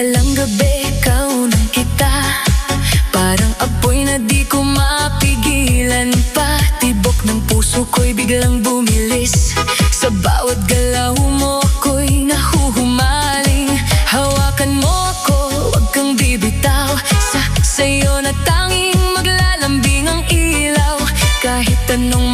Madalang gabi, kaunan kita. Parang apoy na di ko mapigilan pa. Tibok ng puso ko'y biglang bumilis. Sa bawat galaw mo ako'y nahuhumaling. Hawakan mo ako, wag kang bibitaw. Sa'yo na tanging maglalambing ang ilaw. Kahit anong